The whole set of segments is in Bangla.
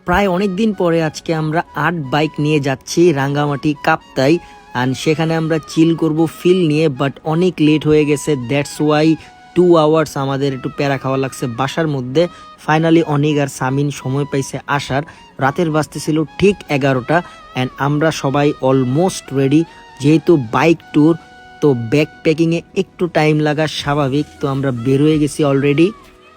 প্রায় অনেক দিন পরে আজকে আমরা ৮ বাইক নিয়ে যাচ্ছি রাঙ্গামাটি কাপ্তাই। অ্যান্ড সেখানে আমরা চিল করব ফিল নিয়ে, বাট অনেক লেট হয়ে গেছে। দ্যাটস ওয়াই 2 আওয়ার্স আমাদের একটু প্যারা খাওয়া লাগছে বাসার মধ্যে। ফাইনালি অনিক আর সামিন সময় পাইছে আসার। রাতের বাজতেছিল ঠিক 11টা অ্যান্ড আমরা সবাই অলমোস্ট রেডি। যেহেতু বাইক ট্যুর, তো ব্যাগ প্যাকিংয়ে একটু টাইম লাগা স্বাভাবিক। তো আমরা বের হয়ে গেছি অলরেডি।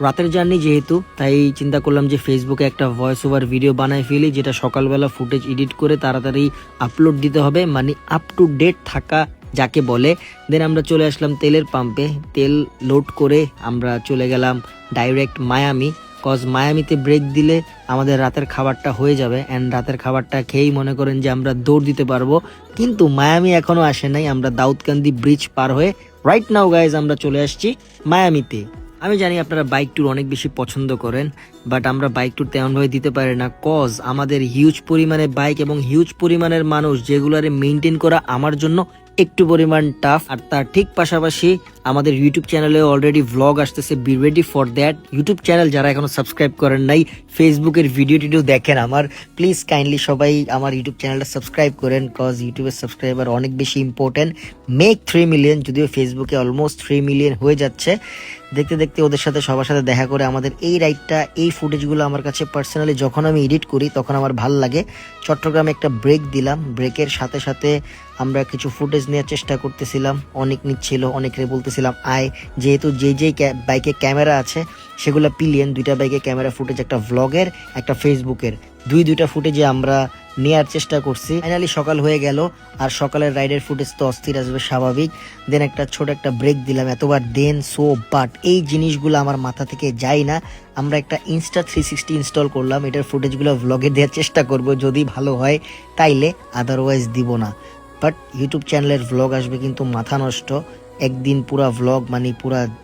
রাতের জার্নি যেহেতু, তাই চিন্তা করলাম যে ফেসবুকে একটা ভয়েস ওভার ভিডিও বানাই ফেলি, যেটা সকালবেলা ফুটেজ এডিট করে তাড়াতাড়ি আপলোড দিতে হবে, মানে আপ টু ডেট থাকা যাকে বলে। দেন আমরা চলে আসলাম তেলের পাম্পে, তেল লোড করে আমরা চলে গেলাম ডাইরেক্ট মায়ামি। কজ মায়ামিতে ব্রেক দিলে আমাদের রাতের খাবারটা হয়ে যাবে অ্যান্ড রাতের খাবারটা খেয়েই মনে করেন যে আমরা দৌড় দিতে পারবো। কিন্তু মায়ামি এখনো আসে নাই, আমরা দাউদকান্দি ব্রিজ পার হয়ে রাইট নাও গাইজ আমরা চলে আসছি মায়ামিতে। আমি জানি আপনারা বাইক ট্যুর অনেক বেশি পছন্দ করেন, বাট আমরা বাইক ট্যুর তেমনভাবে দিতে পারি না, কজ আমাদের হিউজ পরিমাণে বাইক এবং হিউজ পরিমাণের মানুষ, যেগুলারে মেনটেন করা আমার জন্য একটু পরিমাণ টাফ। আর তার ঠিক পাশাপাশি আমাদের ইউটিউব চ্যানেলে অলরেডি ভ্লগ আসতেছে, be ready for that. YouTube channel যারা এখনো সাবস্ক্রাইব করেন নাই, ফেসবুকের ভিডিও টিডিও দেখেন আমার, প্লিজ কাইন্ডলি সবাই আমার ইউটিউব চ্যানেলটা সাবস্ক্রাইব করেন, কজ ইউটিউবের সাবস্ক্রাইবার অনেক বেশি ইম্পর্টেন্ট। মেক 3 মিলিয়ন, যদিও ফেসবুকে অলমোস্ট 3 মিলিয়ন হয়ে যাচ্ছে। দেখতে দেখতে ওদের সাথে সবার সাথে দেখা করে আমাদের এই রাইডটা, এই ফুটেজগুলো আমার কাছে পার্সোনালি যখন আমি এডিট করি তখন আমার ভাল লাগে। চট্টগ্রামে একটা ব্রেক দিলাম, ব্রেকের সাথে সাথে আমরা কিছু ফুটেজ নেওয়ার চেষ্টা করতেছিলাম। অনেক নিচ্ছিল, অনেকে বলতেছিলাম আয়, যেহেতু যেই বাইকে ক্যামেরা আছে সেগুলো পিলিয়ন, 2টা বাইকে ক্যামেরা ফুটেজ, একটা ভ্লগের একটা ফেসবুকের, দুইটা ফুটেজে আমরা নেওয়ার চেষ্টা করছি। ফাইনালি সকাল হয়ে গেল, আর সকালের রাইডের ফুটেজ তো অস্থির আসবে স্বাভাবিক। দেন একটা ছোট একটা ব্রেক দিলাম এতবার, দেন সো বাট এই জিনিসগুলো আমার মাথা থেকে যায় না। আমরা একটা ইনস্টা 360 ইনস্টল করলাম, এটার ফুটেজগুলো ভ্লগে দেওয়ার চেষ্টা করব, যদি ভালো হয় তাইলে, আদারওয়াইজ দিব না। বাট ইউটিউব চ্যানেলের ভ্লগ আসবে কিন্তু মাথা নষ্ট, একদিন পুরা ভ্লগ, মানে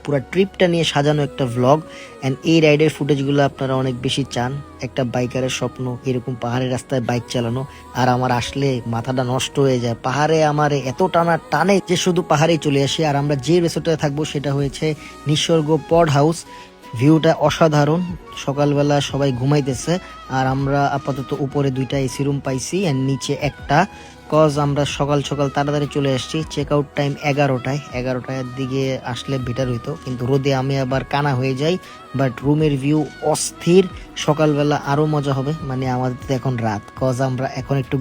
পুরা ট্রিপটা নিয়ে সাজানো একটা ভ্লগ। অ্যান্ড এই রাইডের ফুটেজগুলো আপনারা অনেক বেশি চান। একটা বাইকারের স্বপ্ন এরকম পাহাড়ের রাস্তায় বাইক চালানো, আর আমার আসলে মাথাটা নষ্ট হয়ে যায়। পাহাড়ে আমার এত টানে যে শুধু পাহাড়েই চলে আসি। আর আমরা যে রিসোর্টে থাকবো সেটা হয়েছে নিসর্গ পড হাউস। ভিউটা অসাধারণ, সকালবেলা সবাই ঘুমাইতেছে, আর আমরা আপাতত উপরে 2টা এসি রুম পাইছি অ্যান্ড নিচে একটা। কজ আমরা সকাল তাড়াতাড়ি চলে আসছি, চেক আউট টাইম 11টার দিকে আসলে বেটার হইতো, কিন্তু রোদে আমি আবার কানা হয়ে যাই। বাট রুমের ভিউ অস্থির, সকালবেলা আরো মজা হবে। মানে আমাদের তো এখন রাত, কজ আমরা এখন একটু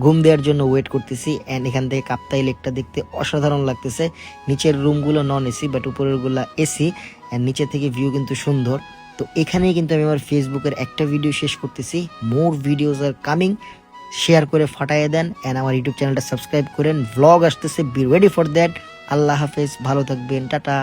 ঘুম দেওয়ার জন্য ওয়েট করতেছি। অ্যান্ড এখান থেকে কাপ্তাই লেকটা দেখতে অসাধারণ লাগতেছে। নিচের রুমগুলো নন এসি, বাট উপরের গুলা এসি, অ্যান্ড নিচে থেকে ভিউ কিন্তু সুন্দর। তো এখানেই কিন্তু আমি আমার ফেসবুকের একটা ভিডিও শেষ করতেছি। More videos are coming, share করে ফাটাইয়ে দেন অ্যান্ড আমার ইউটিউব চ্যানেলটা সাবস্ক্রাইব করেন। ভ্লগ আসতেছে, বি রেডি ফর দ্যাট। আল্লাহ হাফেজ, ভালো থাকবেন, টাটা।